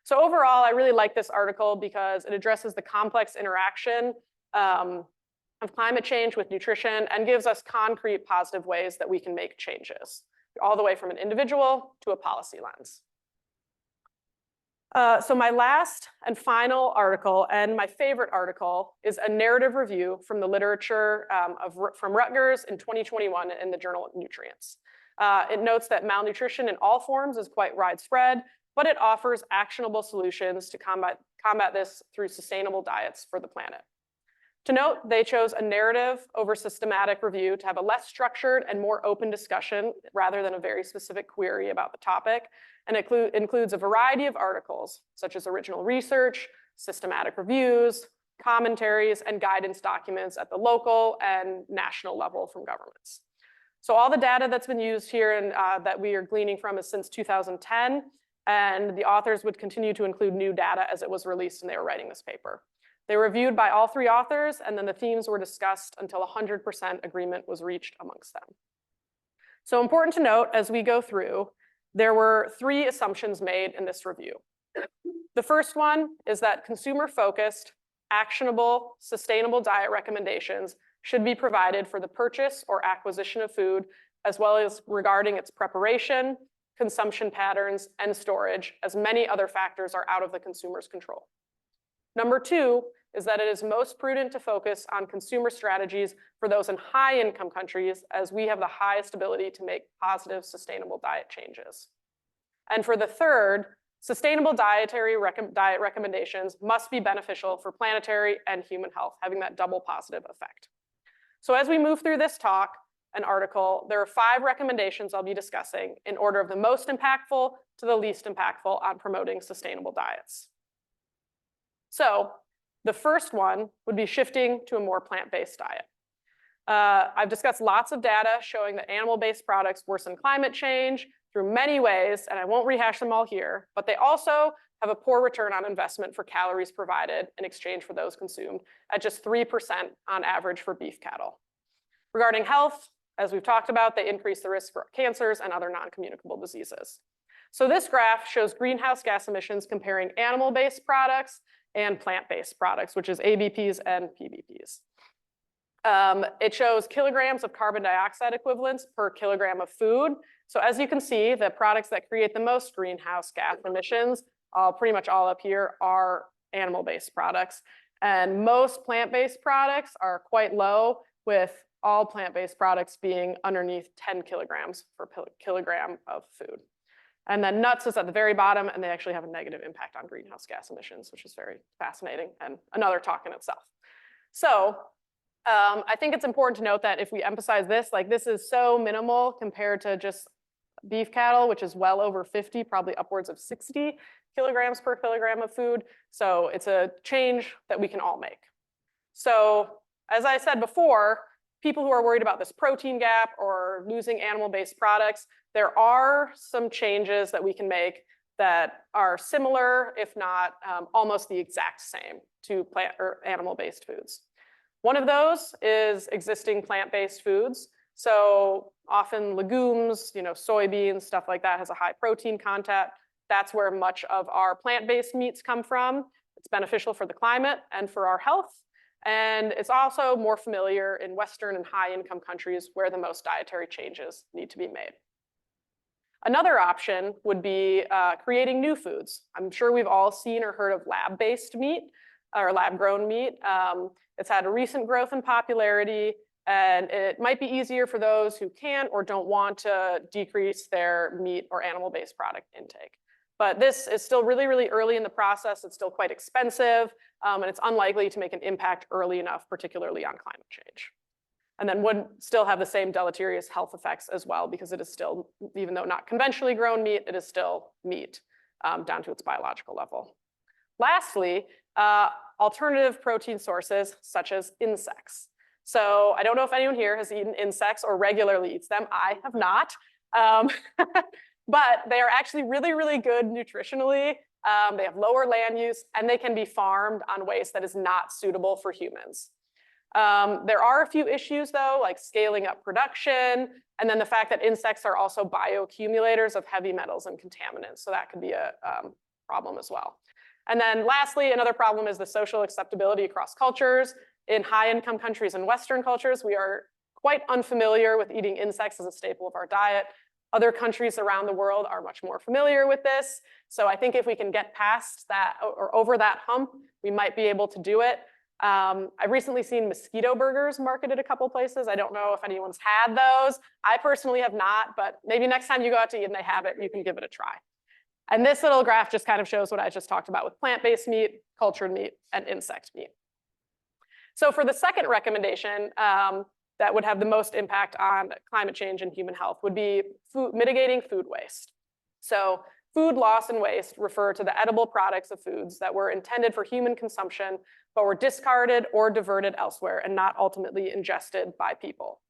So overall, I really like this article because it addresses the complex interaction of climate change with nutrition and gives us concrete positive ways that we can make changes, all the way from an individual to a policy lens. So my last and final article, and my favorite article, is a narrative review from the literature from Rutgers in 2021 in the Journal of Nutrients. It notes that malnutrition in all forms is quite widespread, but it offers actionable solutions to combat this through sustainable diets for the planet. To note, they chose a narrative over systematic review to have a less structured and more open discussion rather than a very specific query about the topic, and it includes a variety of articles, such as original research, systematic reviews, commentaries, and guidance documents at the local and national level from governments. So all the data that's been used here and that we are gleaning from is since 2010, and the authors would continue to include new data as it was released and they were writing this paper. They were reviewed by all three authors, and then the themes were discussed until 100% agreement was reached amongst them. So important to note as we go through, there were three assumptions made in this review. The first one is that consumer-focused, actionable, sustainable diet recommendations should be provided for the purchase or acquisition of food, as well as regarding its preparation, consumption patterns, and storage, as many other factors are out of the consumer's control. Number two is that it is most prudent to focus on consumer strategies for those in high-income countries, as we have the highest ability to make positive, sustainable diet changes. And for the third, sustainable diet recommendations must be beneficial for planetary and human health, having that double positive effect. So as we move through this talk and article, there are 5 recommendations I'll be discussing in order of the most impactful to the least impactful on promoting sustainable diets. So the first one would be shifting to a more plant-based diet. I've discussed lots of data showing that animal-based products worsen climate change through many ways, and I won't rehash them all here, but they also have a poor return on investment for calories provided in exchange for those consumed at just 3% on average for beef cattle. Regarding health, as we've talked about, they increase the risk for cancers and other non-communicable diseases. So this graph shows greenhouse gas emissions comparing animal-based products and plant-based products, which is ABPs and PBPs. It shows kilograms of carbon dioxide equivalents per kilogram of food. So as you can see, the products that create the most greenhouse gas emissions, pretty much all up here, are animal-based products. And most plant-based products are quite low, with all plant-based products being underneath 10 kilograms per kilogram of food. And then nuts is at the very bottom, and they actually have a negative impact on greenhouse gas emissions, which is very fascinating and another talk in itself. So I think it's important to note that if we emphasize this, like this is so minimal compared to just beef cattle, which is well over 50, probably upwards of 60 kilograms per kilogram of food. So it's a change that we can all make. So as I said before, people who are worried about this protein gap or losing animal-based products, there are some changes that we can make that are similar, if not almost the exact same to plant or animal-based foods. One of those is existing plant-based foods. So often legumes, soybeans, stuff like that has a high protein content. That's where much of our plant-based meats come from. It's beneficial for the climate and for our health. And it's also more familiar in Western and high-income countries where the most dietary changes need to be made. Another option would be creating new foods. I'm sure we've all seen or heard of lab-based meat or lab-grown meat. It's had a recent growth in popularity, and it might be easier for those who can't or don't want to decrease their meat or animal-based product intake. But this is still really, really early in the process. It's still quite expensive, and it's unlikely to make an impact early enough, particularly on climate change. And then would still have the same deleterious health effects as well, because it is still, even though not conventionally grown meat, it is still meat down to its biological level. Lastly, alternative protein sources such as insects. So I don't know if anyone here has eaten insects or regularly eats them. I have not. But they are actually really, really good nutritionally. They have lower land use, and they can be farmed on waste that is not suitable for humans. There are a few issues, though, like scaling up production, and then the fact that insects are also bioaccumulators of heavy metals and contaminants. So that could be a problem as well. And then lastly, another problem is the social acceptability across cultures. In high-income countries and Western cultures, we are quite unfamiliar with eating insects as a staple of our diet. Other countries around the world are much more familiar with this. So I think if we can get past that or over that hump, we might be able to do it. I've recently seen mosquito burgers marketed a couple places. I don't know if anyone's had those. I personally have not, but maybe next time you go out to eat and they have it, you can give it a try. And this little graph just kind of shows what I just talked about with plant-based meat, cultured meat, and insect meat. So for the second recommendation that would have the most impact on climate change and human health would be mitigating food waste. So food loss and waste refer to the edible products of foods that were intended for human consumption, but were discarded or diverted elsewhere and not ultimately ingested by people.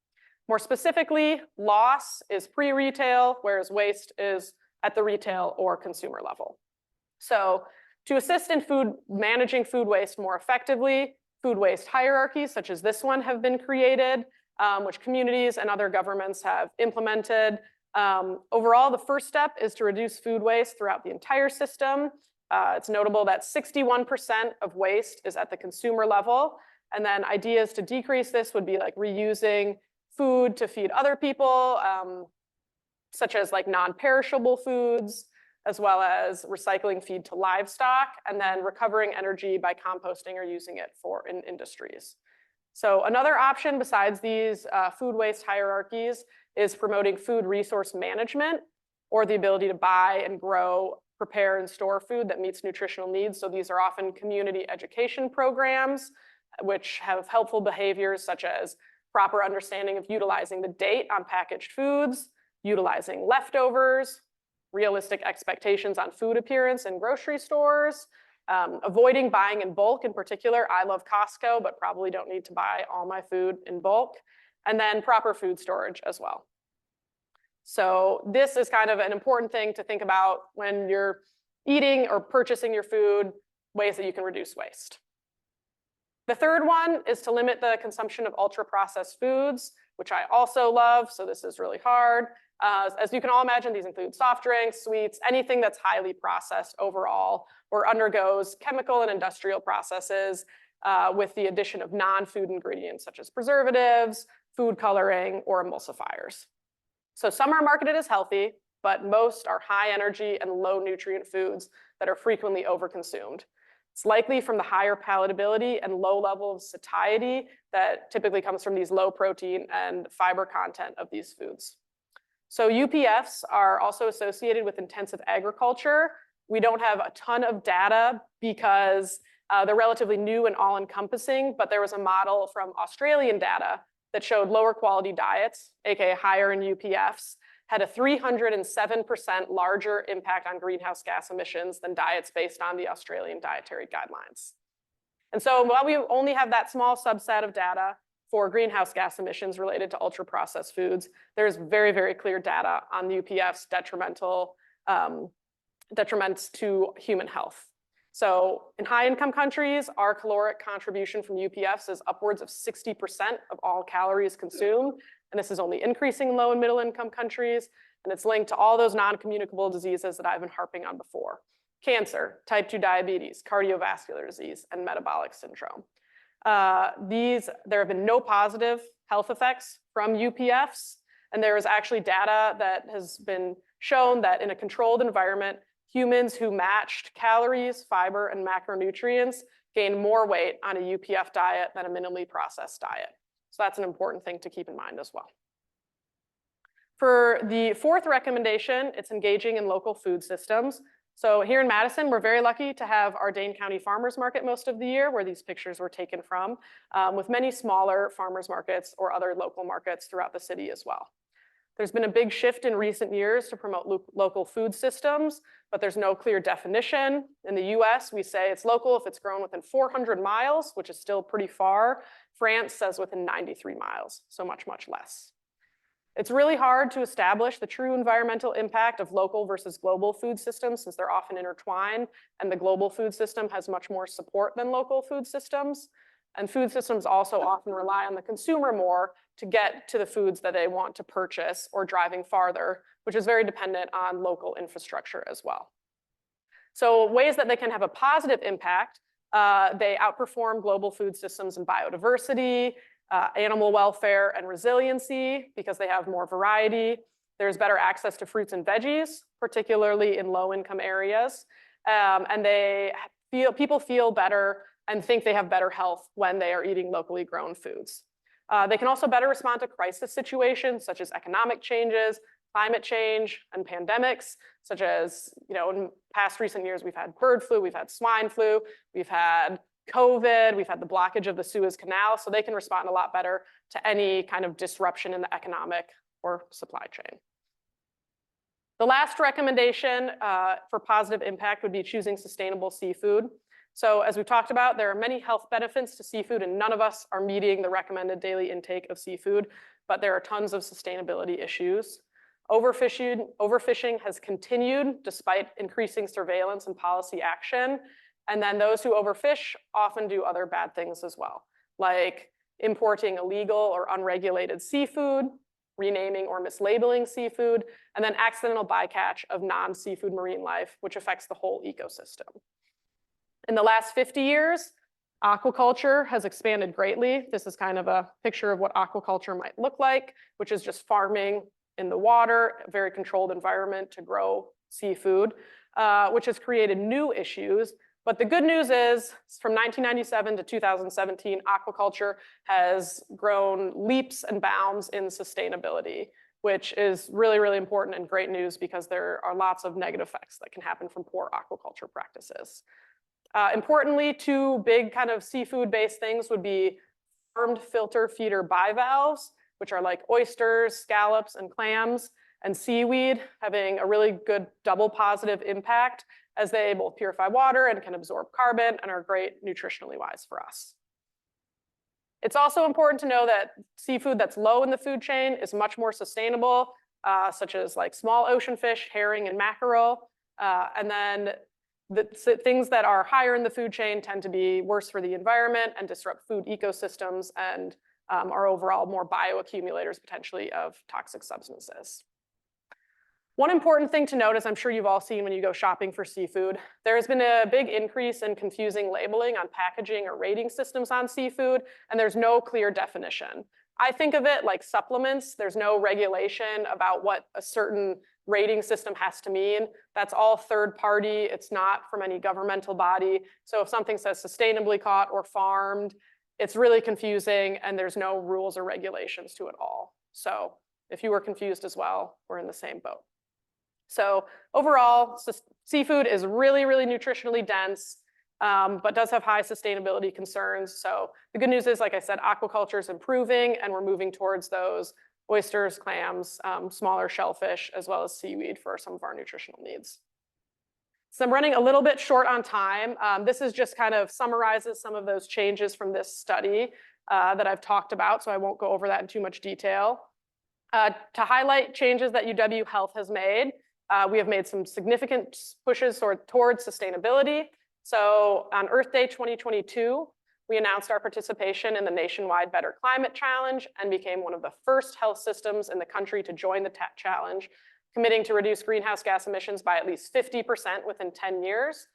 More specifically, loss is pre-retail, whereas waste is at the retail or consumer level. So to assist in managing food waste more effectively, food waste hierarchies such as this one have been created, which communities and other governments have implemented. Overall, the first step is to reduce food waste throughout the entire system. It's notable that 61% of waste is at the consumer level. And then ideas to decrease this would be like reusing food to feed other people, such as like non-perishable foods, as well as recycling feed to livestock, and then recovering energy by composting or using it in industries. So another option besides these food waste hierarchies is promoting food resource management, or the ability to buy and grow, prepare, and store food that meets nutritional needs. So these are often community education programs, which have helpful behaviors such as proper understanding of utilizing the date on packaged foods, utilizing leftovers, realistic expectations on food appearance in grocery stores, avoiding buying in bulk. In particular, I love Costco, but probably don't need to buy all my food in bulk, and then proper food storage as well. So this is kind of an important thing to think about when you're eating or purchasing your food, ways that you can reduce waste. The third one is to limit the consumption of ultra-processed foods, which I also love, so this is really hard. As you can all imagine, these include soft drinks, sweets, anything that's highly processed overall or undergoes chemical and industrial processes with the addition of non-food ingredients such as preservatives, food coloring, or emulsifiers. So some are marketed as healthy, but most are high energy and low nutrient foods that are frequently overconsumed. It's likely from the higher palatability and low level of satiety that typically comes from these low protein and fiber content of these foods. So UPFs are also associated with intensive agriculture. We don't have a ton of data because they're relatively new and all-encompassing, but there was a model from Australian data that showed lower quality diets, aka higher in UPFs, had a 307% larger impact on greenhouse gas emissions than diets based on the Australian dietary guidelines. And so while we only have that small subset of data for greenhouse gas emissions related to ultra-processed foods, there's very, very clear data on the UPF's detrimental detriments to human health. So in high-income countries, our caloric contribution from UPFs is upwards of 60% of all calories consumed. And this is only increasing in low and middle-income countries. And it's linked to all those non-communicable diseases that I've been harping on before: cancer, type 2 diabetes, cardiovascular disease, and metabolic syndrome. There have been no positive health effects from UPFs. And there is actually data that has been shown that in a controlled environment, humans who matched calories, fiber, and macronutrients gain more weight on a UPF diet than a minimally processed diet. So that's an important thing to keep in mind as well. For the fourth recommendation, it's engaging in local food systems. So here in Madison, we're very lucky to have our Dane County Farmers Market most of the year, where these pictures were taken from, with many smaller farmers markets or other local markets throughout the city as well. There's been a big shift in recent years to promote local food systems, but there's no clear definition. In the US, we say it's local if it's grown within 400 miles, which is still pretty far. France says within 93 miles, so much, much less. It's really hard to establish the true environmental impact of local versus global food systems, since they're often intertwined, and the global food system has much more support than local food systems. And food systems also often rely on the consumer more to get to the foods that they want to purchase, or driving farther, which is very dependent on local infrastructure as well. So ways that they can have a positive impact, they outperform global food systems in biodiversity, animal welfare, and resiliency, because they have more variety. There's better access to fruits and veggies, particularly in low-income areas. And people feel better and think they have better health when they are eating locally grown foods. They can also better respond to crisis situations, such as economic changes, climate change, and pandemics, such as, in past recent years, we've had bird flu, we've had swine flu, we've had COVID, we've had the blockage of the Suez Canal, so they can respond a lot better to any kind of disruption in the economic or supply chain. The last recommendation for positive impact would be choosing sustainable seafood. So as we've talked about, there are many health benefits to seafood, and none of us are meeting the recommended daily intake of seafood, but there are tons of sustainability issues. Overfishing has continued despite increasing surveillance and policy action. And then those who overfish often do other bad things as well, like importing illegal or unregulated seafood, renaming or mislabeling seafood, and then accidental bycatch of non-seafood marine life, which affects the whole ecosystem. In the last 50 years, aquaculture has expanded greatly. This is kind of a picture of what aquaculture might look like, which is just farming in the water, a very controlled environment to grow seafood, which has created new issues. But the good news is, from 1997 to 2017, aquaculture has grown leaps and bounds in sustainability, which is really, really important and great news, because there are lots of negative effects that can happen from poor aquaculture practices. Importantly, two big kind of seafood-based things would be farmed filter feeder bivalves, which are like oysters, scallops, and clams, and seaweed, having a really good double positive impact, as they both purify water and can absorb carbon and are great nutritionally wise for us. It's also important to know that seafood that's low in the food chain is much more sustainable, such as like small ocean fish, herring, and mackerel. And then the things that are higher in the food chain tend to be worse for the environment and disrupt food ecosystems, and are overall more bioaccumulators potentially of toxic substances. One important thing to note, as I'm sure you've all seen when you go shopping for seafood, there has been a big increase in confusing labeling on packaging or rating systems on seafood, and there's no clear definition. I think of it like supplements. There's no regulation about what a certain rating system has to mean. That's all third party. It's not from any governmental body. So if something says sustainably caught or farmed, it's really confusing, and there's no rules or regulations to it all. So if you were confused as well, we're in the same boat. So overall, seafood is really, really nutritionally dense, but does have high sustainability concerns. So the good news is, like I said, aquaculture is improving, and we're moving towards those oysters, clams, smaller shellfish, as well as seaweed for some of our nutritional needs. So I'm running a little bit short on time. This is just kind of summarizes some of those changes from this study that I've talked about, so I won't go over that in too much detail. To highlight changes that UW Health has made, We have made some significant pushes towards sustainability. So on Earth Day 2022, we announced our participation in the nationwide Better Climate Challenge and became one of the first health systems in the country to join the challenge, committing to reduce greenhouse gas emissions by at least 50% within 10 years.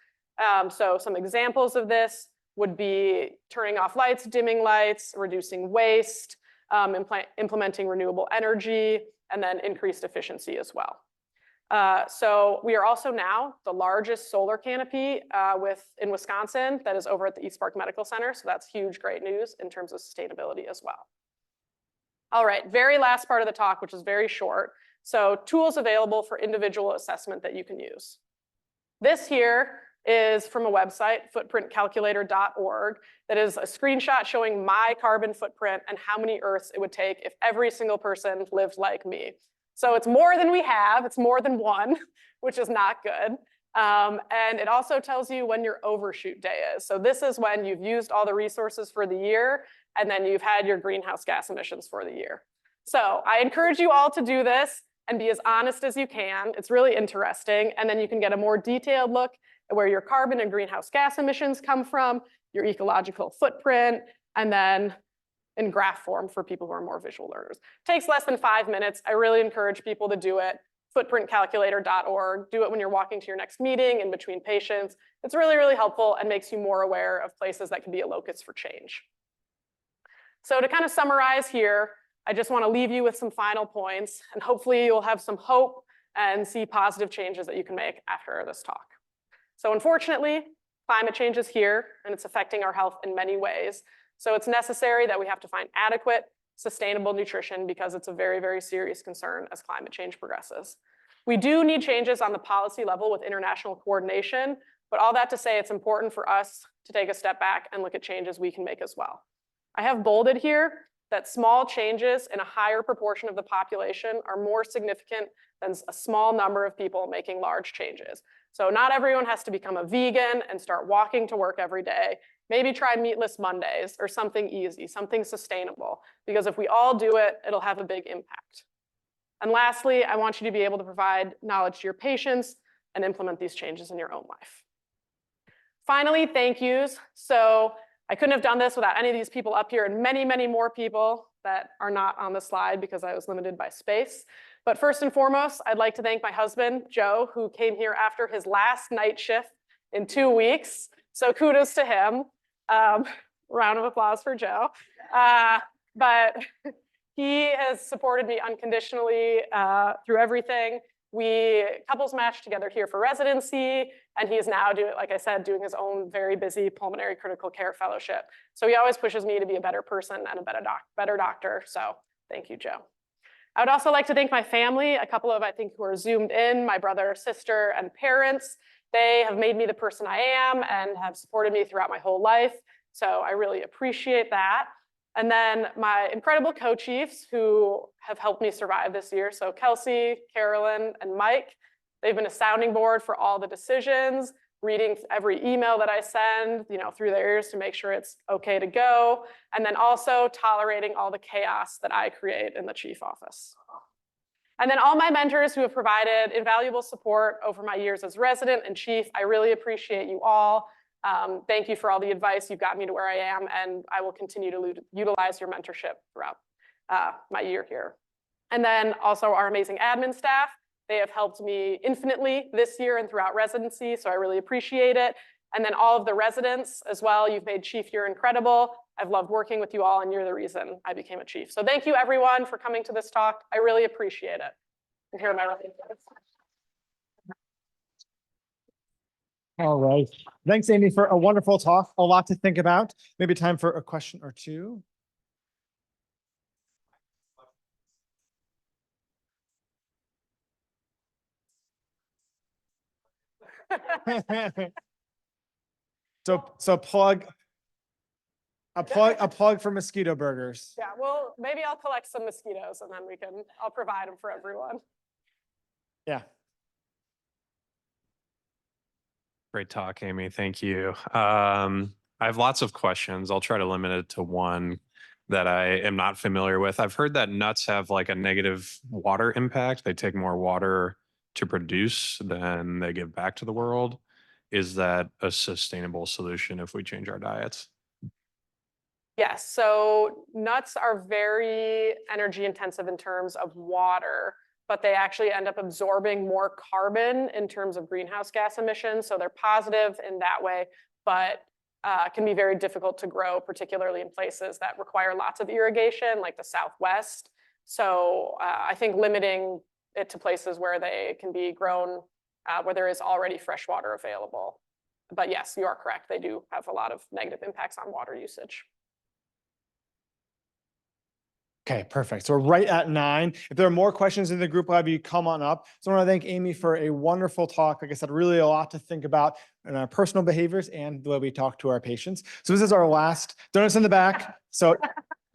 So some examples of this would be turning off lights, dimming lights, reducing waste, implementing renewable energy, and then increased efficiency as well. So we are also now the largest solar canopy in Wisconsin that is over at the East Park Medical Center. So that's huge, great news in terms of sustainability as well. All right, very last part of the talk, which is very short. So tools available for individual assessment that you can use. This here is from a website, footprintcalculator.org, that is a screenshot showing my carbon footprint and how many Earths it would take if every single person lived like me. So it's more than we have, it's more than one, which is not good. And it also tells you when your overshoot day is. So this is when you've used all the resources for the year, and then you've had your greenhouse gas emissions for the year. So I encourage you all to do this and be as honest as you can. It's really interesting. And then you can get a more detailed look at where your carbon and greenhouse gas emissions come from, your ecological footprint, and then in graph form for people who are more visual learners. It takes less than 5 minutes. I really encourage people to do it. Footprintcalculator.org. Do it when you're walking to your next meeting, in between patients. It's really, really helpful and makes you more aware of places that can be a locus for change. So to kind of summarize here, I just want to leave you with some final points, and hopefully you'll have some hope and see positive changes that you can make after this talk. So unfortunately, climate change is here, and it's affecting our health in many ways. So it's necessary that we have to find adequate, sustainable nutrition because it's a very, very serious concern as climate change progresses. We do need changes on the policy level with international coordination, but all that to say, it's important for us to take a step back and look at changes we can make as well. I have bolded here that small changes in a higher proportion of the population are more significant than a small number of people making large changes. So not everyone has to become a vegan and start walking to work every day. Maybe try meatless Mondays or something easy, something sustainable, because if we all do it, it'll have a big impact. And lastly, I want you to be able to provide knowledge to your patients and implement these changes in your own life. Finally, thank yous. So I couldn't have done this without any of these people up here and many, many more people that are not on the slide because I was limited by space. But first and foremost, I'd like to thank my husband, Joe, who came here after his last night shift in 2 weeks. So kudos to him. Round of applause for Joe. But he has supported me unconditionally through everything. We couples matched together here for residency, and he is now doing, like I said, doing his own very busy pulmonary critical care fellowship. So he always pushes me to be a better person and a better doctor. So thank you, Joe. I would also like to thank my family, a couple of, I think, who are zoomed in, my brother, sister, and parents. They have made me the person I am and have supported me throughout my whole life. So I really appreciate that. And then my incredible co-chiefs who have helped me survive this year. So Kelsey, Carolyn, and Mike, they've been a sounding board for all the decisions, reading every email that I send, through their ears to make sure it's okay to go. And then also tolerating all the chaos that I create in the chief office. And then all my mentors who have provided invaluable support over my years as resident and chief, I really appreciate you all. Thank you for all the advice. You've got me to where I am, and I will continue to utilize your mentorship throughout my year here. And then also our amazing admin staff. They have helped me infinitely this year and throughout residency, so I really appreciate it. And then all of the residents as well. You've made chief year incredible. I've loved working with you all, and you're the reason I became a chief. So thank you, everyone, for coming to this talk. I really appreciate it. And here are my references. All right. Thanks, Amy, for a wonderful talk. A lot to think about. Maybe time for a question or two. So a plug for mosquito burgers. Yeah, well, maybe I'll collect some mosquitoes and then I'll provide them for everyone. Yeah. Great talk, Amy. Thank you. I have lots of questions. I'll try to limit it to one that I am not familiar with. I've heard that nuts have like a negative water impact. They take more water to produce than they give back to the world. Is that a sustainable solution if we change our diets? Yes, so nuts are very energy intensive in terms of water, but they actually end up absorbing more carbon in terms of greenhouse gas emissions. So they're positive in that way, but can be very difficult to grow, particularly in places that require lots of irrigation, like the Southwest. So I think limiting it to places where they can be grown, where there is already fresh water available. But yes, you are correct. They do have a lot of negative impacts on water usage. Okay, perfect. So we're right at 9. If there are more questions in the group lab, you come on up. So I want to thank Amy for a wonderful talk. Like I said, really a lot to think about in our personal behaviors and the way we talk to our patients. So this is our last donuts in the back. So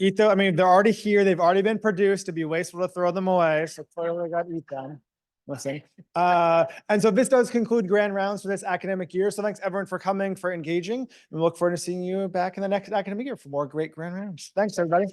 eat them. I mean, they're already here. They've already been produced. It'd be wasteful to throw them away. So clearly we got to eat them. Listen. And so this does conclude grand rounds for this academic year. So thanks everyone for coming, for engaging. And we look forward to seeing you back in the next academic year for more great grand rounds. Thanks, everybody.